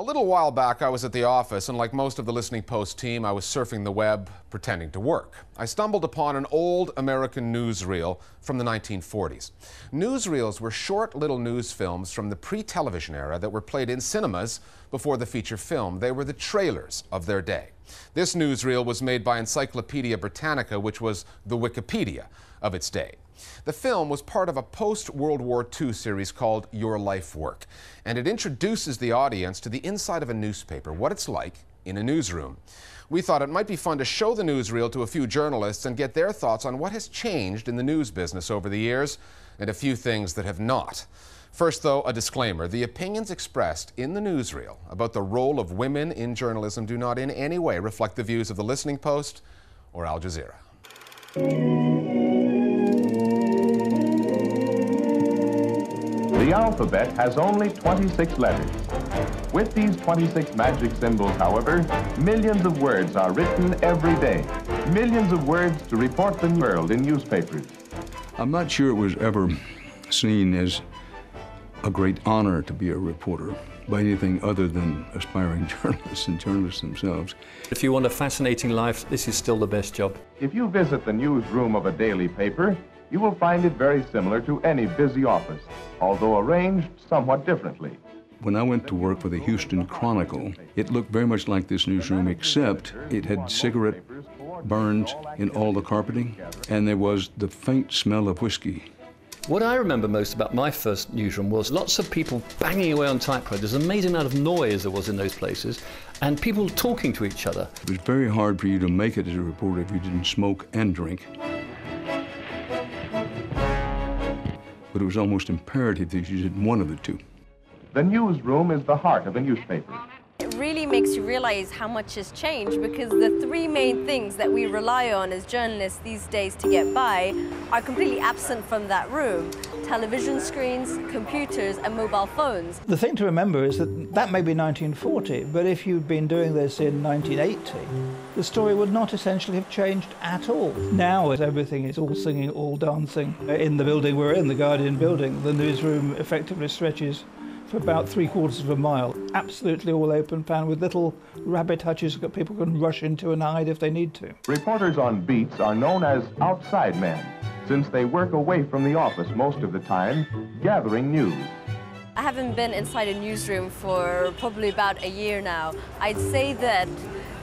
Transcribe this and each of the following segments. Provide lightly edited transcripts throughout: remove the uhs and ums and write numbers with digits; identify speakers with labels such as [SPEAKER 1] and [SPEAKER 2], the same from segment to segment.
[SPEAKER 1] little while back, I was at the office, and like most of the Listening Post team, I was surfing the web, pretending to work. I stumbled upon an old American newsreel from the 1940s. Newsreels were short little news films from the pre-television era that were played in cinemas before the feature film. They were the trailers of their day. This newsreel was made by Encyclopedia Britannica, which was the Wikipedia of its day. The film was part of a post-World War II series called Your Life Work, and it introduces the audience to the inside of a newspaper, what it's like in a newsroom. We thought it might be fun to show the newsreel to a few journalists and get their thoughts on what has changed in the news business over the years, and a few things that have not. First, though, a disclaimer. The opinions expressed in the newsreel about the role of women in journalism do not in any way reflect the views of the Listening Post or Al Jazeera.
[SPEAKER 2] The alphabet has only 26 letters. With these 26 magic symbols, however, millions of words are written every day. Millions of words to report the world in newspapers.
[SPEAKER 3] I'm not sure it was ever seen as a great honor to be a reporter by anything other than aspiring journalists and journalists themselves.
[SPEAKER 4] If you want a fascinating life, this is still the best job.
[SPEAKER 2] If you visit the newsroom of a daily paper, you will find it very similar to any busy office, although arranged somewhat differently.
[SPEAKER 3] When I went to work for the Houston Chronicle, it looked very much like this newsroom, except it had cigarette burns in all the carpeting, and there was the faint smell of whiskey.
[SPEAKER 4] What I remember most about my first newsroom was lots of people banging away on typewriters. There's an amazing amount of noise there was in those places, and people talking to each other.
[SPEAKER 3] It was very hard for you to make it as a reporter if you didn't smoke and drink. But it was almost imperative that you did one of the two.
[SPEAKER 2] The newsroom is the heart of a newspaper.
[SPEAKER 5] It really makes you realize how much has changed, because the three main things that we rely on as journalists these days to get by are completely absent from that room. Television screens, computers, and mobile phones.
[SPEAKER 6] The thing to remember is that that may be 1940, but if you'd been doing this in 1980, the story would not essentially have changed at all. Now, as everything is all singing, all dancing, in the building we're in, the Guardian building, the newsroom effectively stretches for about 3/4 of a mile. Absolutely all open plan with little rabbit hutches that people can rush into and hide if they need to.
[SPEAKER 2] Reporters on beats are known as outside men, since they work away from the office most of the time, gathering news.
[SPEAKER 5] I haven't been inside a newsroom for probably about a year now. I'd say that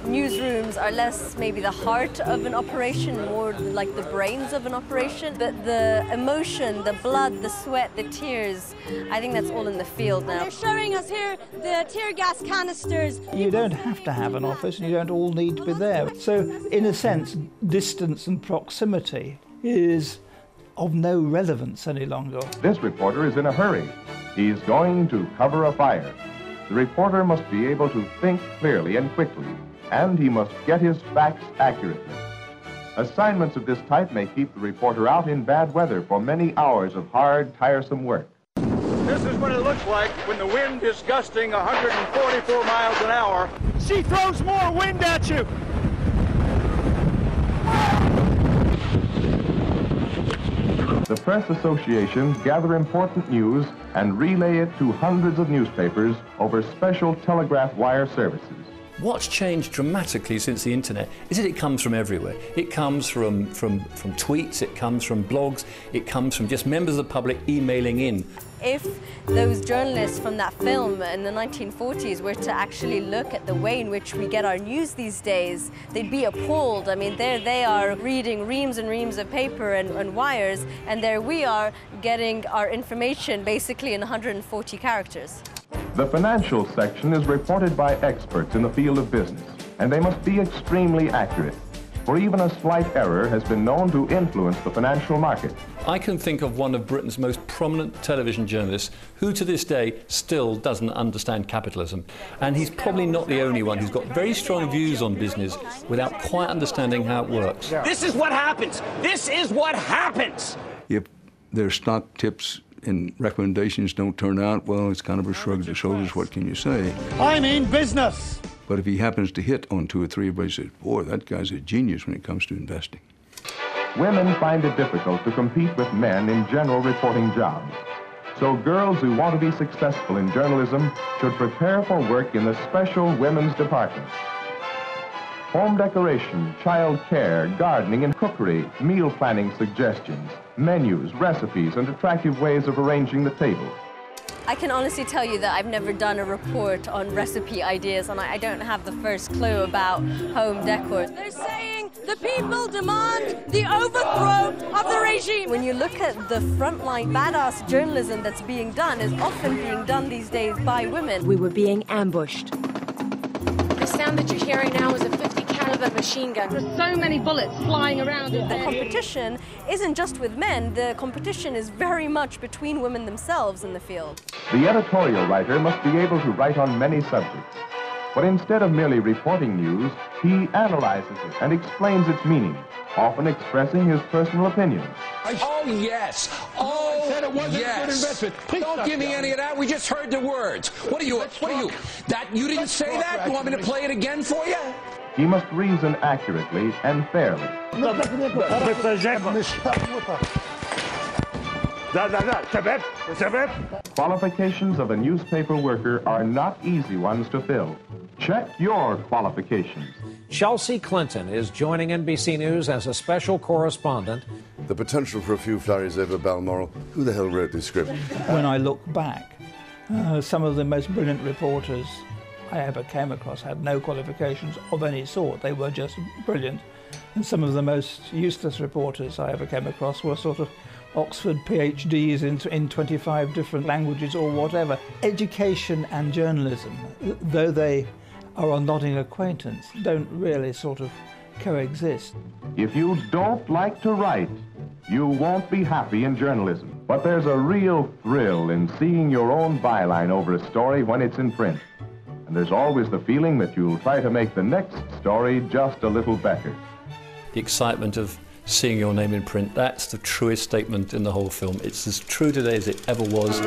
[SPEAKER 5] newsrooms are less maybe the heart of an operation, more like the brains of an operation. But the emotion, the blood, the sweat, the tears, I think that's all in the field now.
[SPEAKER 7] They're showing us here the tear gas canisters.
[SPEAKER 6] You don't have to have an office and you don't all need to be there. So, in a sense, distance and proximity is of no relevance any longer.
[SPEAKER 2] This reporter is in a hurry. He's going to cover a fire. The reporter must be able to think clearly and quickly, and he must get his facts accurately. Assignments of this type may keep the reporter out in bad weather for many hours of hard, tiresome work.
[SPEAKER 8] This is what it looks like when the wind is gusting 144 miles an hour. She throws more wind at you.
[SPEAKER 2] The press associations gather important news and relay it to hundreds of newspapers over special telegraph wire services.
[SPEAKER 4] What's changed dramatically since the internet is that it comes from everywhere. It comes from tweets, it comes from blogs, it comes from just members of the public emailing in.
[SPEAKER 5] If those journalists from that film in the 1940s were to actually look at the way in which we get our news these days, they'd be appalled. I mean, there they are reading reams and reams of paper and wires, and there we are getting our information basically in 140 characters.
[SPEAKER 2] The financial section is reported by experts in the field of business, and they must be extremely accurate, for even a slight error has been known to influence the financial market.
[SPEAKER 4] I can think of one of Britain's most prominent television journalists who to this day still doesn't understand capitalism. And he's probably not the only one who's got very strong views on business without quite understanding how it works.
[SPEAKER 8] This is what happens. This is what happens.
[SPEAKER 3] If their stock tips and recommendations don't turn out, well, it's kind of a shrug of the shoulders, what can you say?
[SPEAKER 8] I mean business.
[SPEAKER 3] But if he happens to hit on 2 or 3, everybody says, boy, that guy's a genius when it comes to investing.
[SPEAKER 2] Women find it difficult to compete with men in general reporting jobs. So girls who want to be successful in journalism should prepare for work in the special women's department. Home decoration, child care, gardening and cookery, meal planning suggestions, menus, recipes, and attractive ways of arranging the table.
[SPEAKER 5] I can honestly tell you that I've never done a report on recipe ideas, and I don't have the first clue about home decor.
[SPEAKER 7] They're saying the people demand the overthrow of the regime.
[SPEAKER 5] When you look at the frontline badass journalism that's being done, is often being done these days by women.
[SPEAKER 9] We were being ambushed. The sound that you're hearing now is a 50 caliber machine gun.
[SPEAKER 7] There's so many bullets flying around.
[SPEAKER 5] The competition isn't just with men, the competition is very much between women themselves in the field.
[SPEAKER 2] The editorial writer must be able to write on many subjects. But instead of merely reporting news, he analyzes it and explains its meaning, often expressing his personal opinions.
[SPEAKER 10] Oh, yes. Oh,
[SPEAKER 11] said it wasn't
[SPEAKER 10] yes.
[SPEAKER 11] a good investment. Please
[SPEAKER 10] Don't give me any of that. We just heard the words. What are you? That you didn't say that? You want me to play it again for you?
[SPEAKER 2] He must reason accurately and fairly. Qualifications of a newspaper worker are not easy ones to fill. Check your qualifications.
[SPEAKER 12] Chelsea Clinton is joining NBC News as a special correspondent.
[SPEAKER 13] The potential for a few flurries over Balmoral. Who the hell wrote this script?
[SPEAKER 6] When I look back, some of the most brilliant reporters I ever came across had no qualifications of any sort. They were just brilliant. And some of the most useless reporters I ever came across were sort of Oxford PhDs in 25 different languages or whatever. Education and journalism, though they are a nodding acquaintance, don't really sort of coexist.
[SPEAKER 2] If you don't like to write, you won't be happy in journalism. But there's a real thrill in seeing your own byline over a story when it's in print. And there's always the feeling that you'll try to make the next story just a little better.
[SPEAKER 4] The excitement of seeing your name in print, that's the truest statement in the whole film. It's as true today as it ever was.